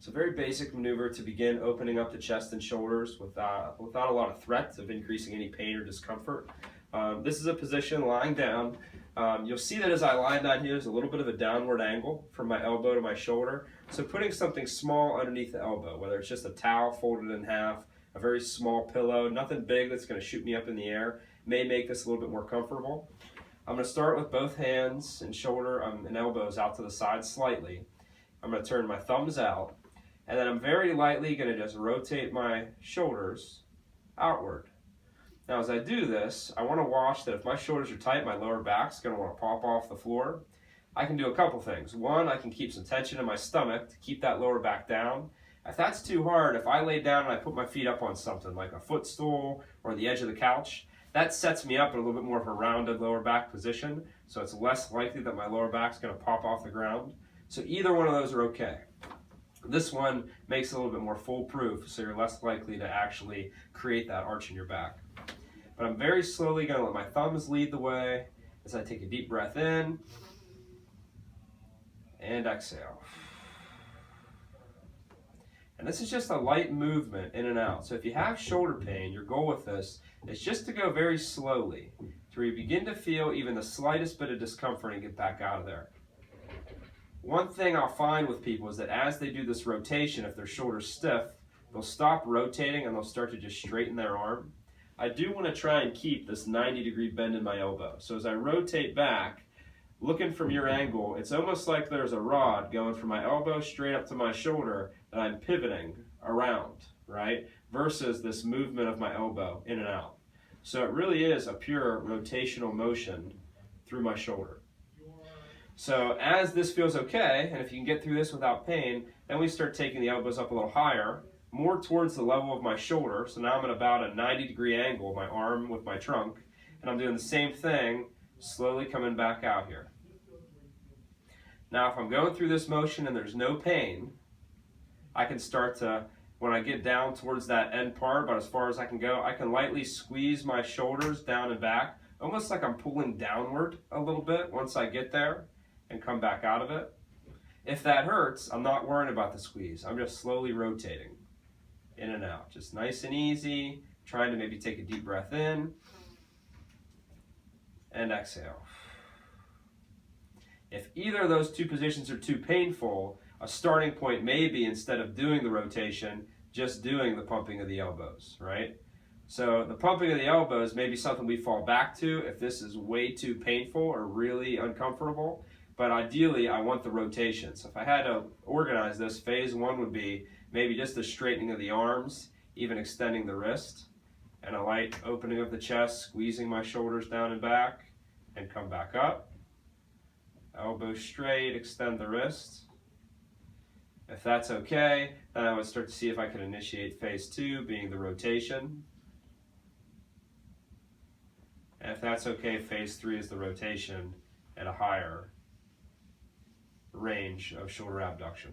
It's a very basic maneuver to begin opening up the chest and shoulders without a lot of threat of increasing any pain or discomfort. This is a position lying down. You'll see that as I lie down here, there's a little bit of a downward angle from my elbow to my shoulder. So putting something small underneath the elbow, whether it's just a towel folded in half, a very small pillow, nothing big that's going to shoot me up in the air, may make this a little bit more comfortable. I'm going to start with both hands and shoulder and elbows out to the side slightly. I'm going to turn my thumbs out, and then I'm very lightly going to just rotate my shoulders outward. Now as I do this, I want to watch that if my shoulders are tight, my lower back's going to want to pop off the floor. I can do a couple things. One, I can keep some tension in my stomach to keep that lower back down. If that's too hard, if I lay down and I put my feet up on something like a footstool or the edge of the couch, that sets me up in a little bit more of a rounded lower back position, so it's less likely that my lower back's going to pop off the ground. So either one of those are okay. This one makes it a little bit more foolproof, so you're less likely to actually create that arch in your back. But I'm very slowly going to let my thumbs lead the way as I take a deep breath in and exhale. And this is just a light movement in and out. So if you have shoulder pain, your goal with this is just to go very slowly to where you begin to feel even the slightest bit of discomfort and get back out of there. One thing I'll find with people is that as they do this rotation, if their shoulder's stiff, they'll stop rotating and they'll start to just straighten their arm. I do want to try and keep this 90-degree bend in my elbow. So as I rotate back, looking from your angle, it's almost like there's a rod going from my elbow straight up to my shoulder that I'm pivoting around, right? Versus this movement of my elbow in and out. So it really is a pure rotational motion through my shoulder. So as this feels okay, and if you can get through this without pain, then we start taking the elbows up a little higher, more towards the level of my shoulder. So now I'm at about a 90-degree angle, my arm with my trunk, and I'm doing the same thing, slowly coming back out here. Now if I'm going through this motion and there's no pain, I can start to, when I get down towards that end part, about as far as I can go, I can lightly squeeze my shoulders down and back, almost like I'm pulling downward a little bit once I get there and come back out of it. If that hurts, I'm not worrying about the squeeze. I'm just slowly rotating in and out, just nice and easy, trying to maybe take a deep breath in and exhale. If either of those two positions are too painful, a starting point may be, instead of doing the rotation, just doing the pumping of the elbows, right? So the pumping of the elbows may be something we fall back to if this is way too painful or really uncomfortable, but ideally I want the rotation. So if I had to organize this, phase one would be maybe just the straightening of the arms, even extending the wrist, and a light opening of the chest, squeezing my shoulders down and back, and come back up. Elbow straight, extend the wrist. If that's okay, then I would start to see if I can initiate phase two, being the rotation. And if that's okay, phase three is the rotation at a higher range of shoulder abduction.